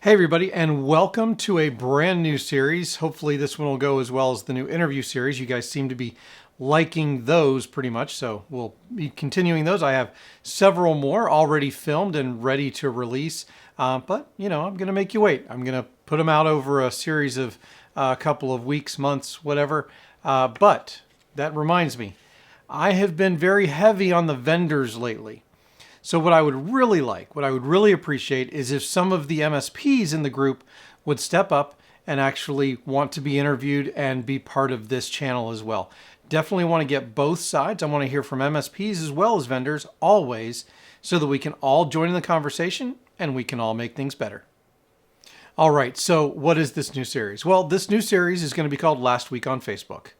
Hey, everybody, and welcome to a brand new series. Hopefully, this one will go as well as the new interview series. You guys seem to be liking those pretty much, so we'll be continuing those. I have several more already filmed and ready to release, but I'm going to make you wait. I'm going to put them out over a series of a couple of weeks, months, whatever. But that reminds me, I have been very heavy on the vendors lately. So what I would really like, what I would really appreciate is if some of the MSPs in the group would step up and actually want to be interviewed and be part of this channel as well. Definitely want to get both sides. I want to hear from MSPs as well as vendors always, so that we can all join in the conversation and we can all make things better. All right, so what is this new series? Well, this new series is going to be called Last Week on Facebook.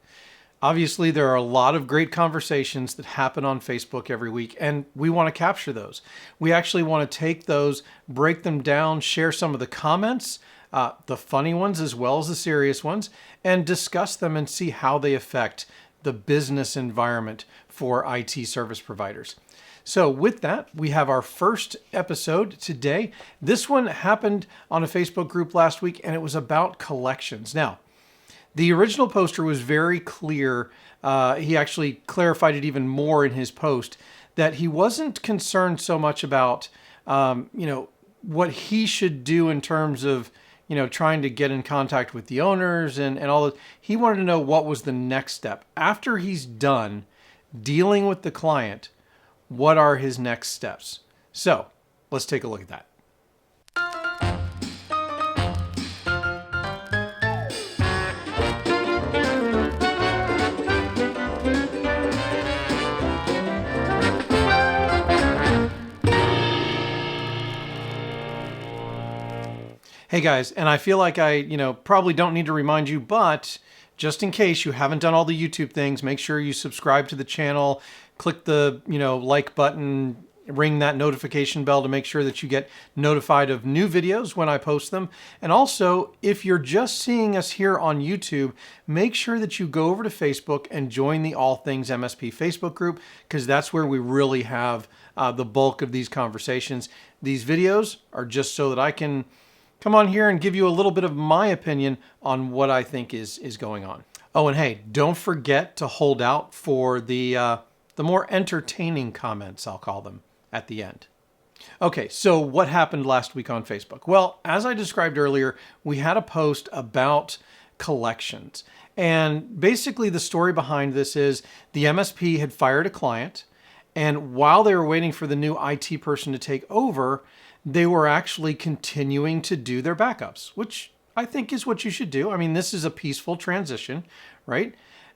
Obviously, there are a lot of great conversations that happen on Facebook every week, and we want to capture those. We actually want to take those, break them down, share some of the comments, the funny ones as well as the serious ones, and discuss them and see how they affect the business environment for IT service providers. So with that, we have our first episode today. This one happened on a Facebook group last week, and it was about collections. Now, the original poster was very clear. He actually clarified it even more in his post, that he wasn't concerned so much about, what he should do in terms of, trying to get in contact with the owners and all that. He wanted to know what was the next step. After he's done dealing with the client, what are his next steps? So let's take a look at that. Hey guys, and I feel like I, probably don't need to remind you, but just in case you haven't done all the YouTube things, make sure you subscribe to the channel, click the, like button, ring that notification bell to make sure that you get notified of new videos when I post them. And also, if you're just seeing us here on YouTube, make sure that you go over to Facebook and join the All Things MSP Facebook group, because that's where we really have the bulk of these conversations. These videos are just so that I can come on here and give you a little bit of my opinion on what I think is going on. Oh, and hey, don't forget to hold out for the more entertaining comments, I'll call them, at the end. Okay, so what happened last week on Facebook? Well, as I described earlier, we had a post about collections. And basically the story behind this is the MSP had fired a client, and while they were waiting for the new IT person to take over, they were actually continuing to do their backups, which I think is what you should do. I mean, this is a peaceful transition, right?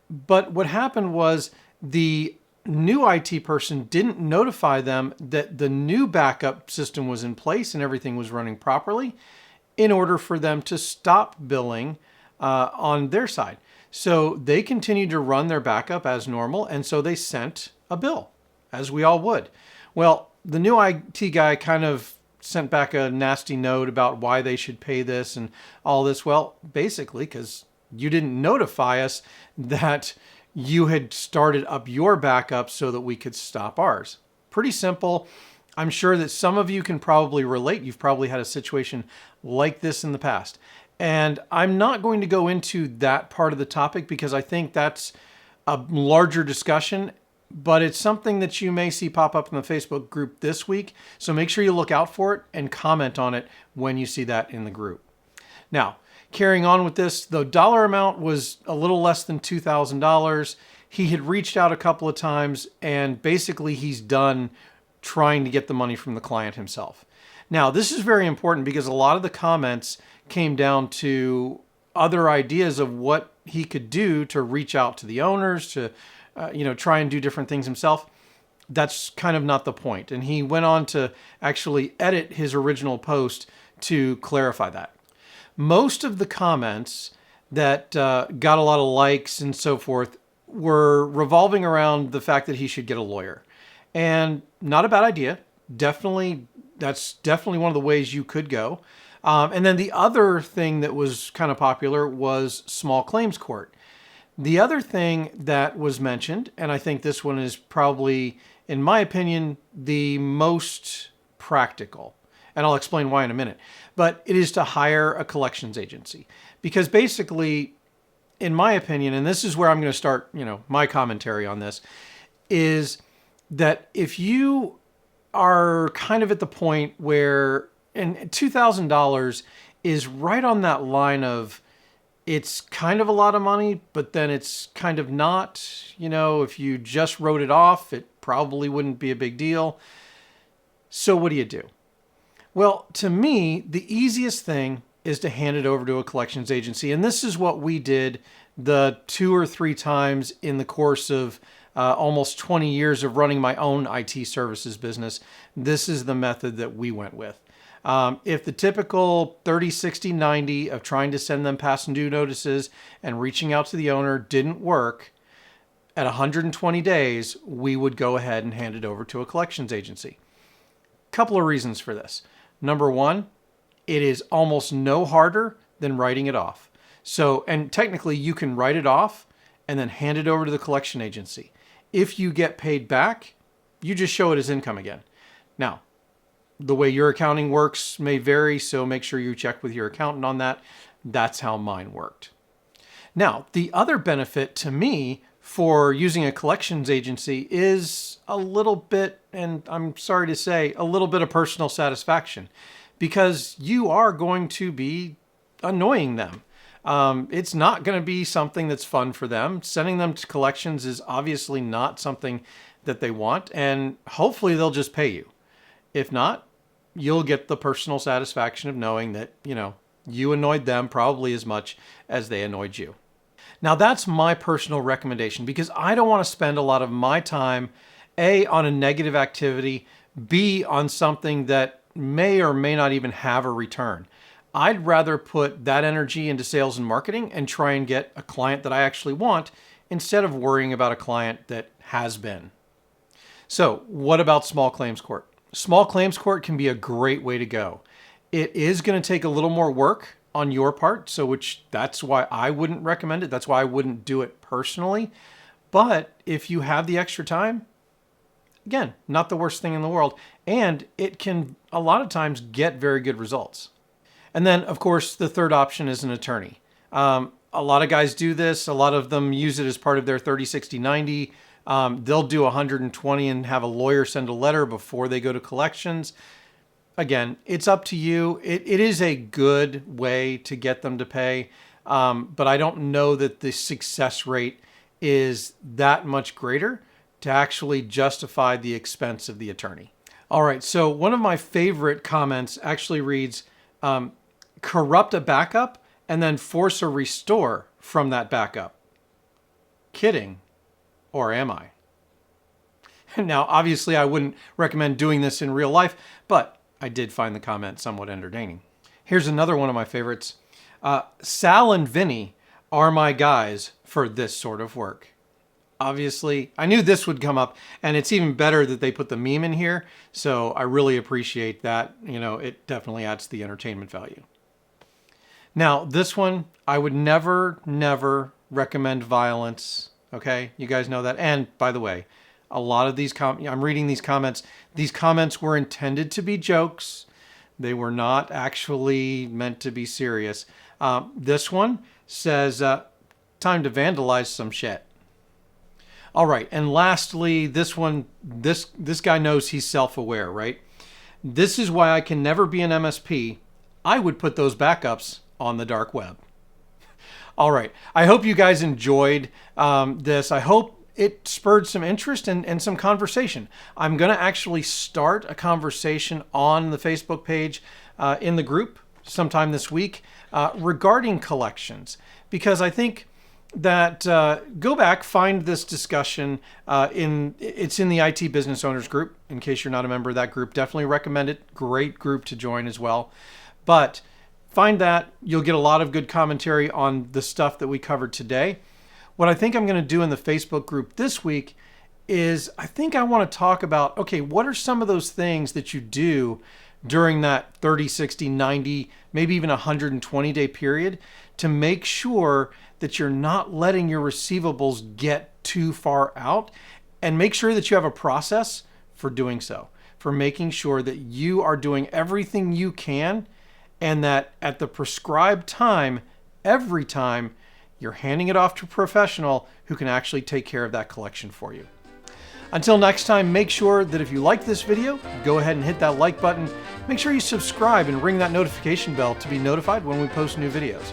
But what happened was the new IT person didn't notify them that the new backup system was in place and everything was running properly in order for them to stop billing on their side. So they continued to run their backup as normal, and so they sent a bill, as we all would. Well, the new IT guy kind of sent back a nasty note about why they should pay this and all this. Well, basically, because you didn't notify us that you had started up your backup so that we could stop ours. Pretty simple. I'm sure that some of you can probably relate. You've probably had a situation like this in the past. And I'm not going to go into that part of the topic because I think that's a larger discussion, but it's something that you may see pop up in the Facebook group this week. So make sure you look out for it and comment on it when you see that in the group. Now, carrying on with this, the dollar amount was a little less than $2,000. He had reached out a couple of times, and basically he's done trying to get the money from the client himself. Now, this is very important because a lot of the comments came down to other ideas of what he could do to reach out to the owners, to try and do different things himself. That's kind of not the point. And he went on to actually edit his original post to clarify that. Most of the comments that got a lot of likes and so forth were revolving around the fact that he should get a lawyer. And not a bad idea. That's definitely one of the ways you could go. And then the other thing that was kind of popular was small claims court. The other thing that was mentioned, and I think this one is probably, in my opinion, the most practical, and I'll explain why in a minute. But it is to hire a collections agency, because basically, in my opinion, and this is where I'm going to start, my commentary on this, is that if you are kind of at the point where, and $2,000 is right on that line of, it's kind of a lot of money, but then it's kind of not. If you just wrote it off, it probably wouldn't be a big deal. So what do? Well, to me, the easiest thing is to hand it over to a collections agency. And this is what we did the 2 or 3 times in the course of almost 20 years of running my own IT services business. This is the method that we went with. If the typical 30, 60, 90 of trying to send them past and due notices and reaching out to the owner didn't work, at 120 days, we would go ahead and hand it over to a collections agency. Couple of reasons for this. Number one, it is almost no harder than writing it off. So, and technically you can write it off and then hand it over to the collection agency. If you get paid back, you just show it as income again. Now, the way your accounting works may vary, so make sure you check with your accountant on that. That's how mine worked. Now, the other benefit to me for using a collections agency is a little bit, and I'm sorry to say, a little bit of personal satisfaction, because you are going to be annoying them. It's not going to be something that's fun for them. Sending them to collections is obviously not something that they want, and hopefully they'll just pay you. If not, you'll get the personal satisfaction of knowing that, you annoyed them probably as much as they annoyed you. Now, that's my personal recommendation, because I don't want to spend a lot of my time, A, on a negative activity, B, on something that may or may not even have a return. I'd rather put that energy into sales and marketing and try and get a client that I actually want instead of worrying about a client that has been. So, what about small claims court? Small claims court can be a great way to go. It is going to take a little more work on your part, that's why I wouldn't recommend it. That's why I wouldn't do it personally. But if you have the extra time, again, not the worst thing in the world. And it can, a lot of times, get very good results. And then, of course, the third option is an attorney. A lot of guys do this. A lot of them use it as part of their 30, 60, 90. They'll do 120 and have a lawyer send a letter before they go to collections. Again, it's up to you. It is a good way to get them to pay, but I don't know that the success rate is that much greater to actually justify the expense of the attorney. All right, so one of my favorite comments actually reads, corrupt a backup and then force a restore from that backup. Kidding, or am I? Now, obviously, I wouldn't recommend doing this in real life, but I did find the comment somewhat entertaining. Here's another one of my favorites. Sal and Vinny are my guys for this sort of work. Obviously, I knew this would come up, and it's even better that they put the meme in here, so I really appreciate that. It definitely adds to the entertainment value. Now, this one, I would never recommend violence, okay? You guys know that. And by the way, a lot of these I'm reading these comments. These comments were intended to be jokes. They were not actually meant to be serious. This one says, time to vandalize some shit. All right. And lastly, this one, this guy knows he's self-aware, right? This is why I can never be an MSP. I would put those backups on the dark web. All right. I hope you guys enjoyed this. I hope it spurred some interest and some conversation. I'm going to actually start a conversation on the Facebook page in the group sometime this week regarding collections, because I think that go back, find this discussion it's in the IT Business Owners group. In case you're not a member of that group, definitely recommend it. Great group to join as well. But find that. You'll get a lot of good commentary on the stuff that we covered today. What I think I'm going to do in the Facebook group this week is I think I want to talk about, okay, what are some of those things that you do during that 30, 60, 90, maybe even 120 day period to make sure that you're not letting your receivables get too far out, and make sure that you have a process for doing so. for making sure that you are doing everything you can, and that at the prescribed time, every time, you're handing it off to a professional who can actually take care of that collection for you. Until next time, make sure that if you like this video, go ahead and hit that like button. Make sure you subscribe and ring that notification bell to be notified when we post new videos.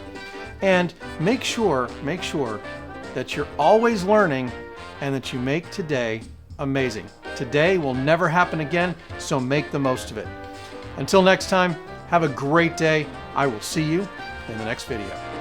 And make sure that you're always learning and that you make today amazing. Today will never happen again, so make the most of it. Until next time, have a great day. I will see you in the next video.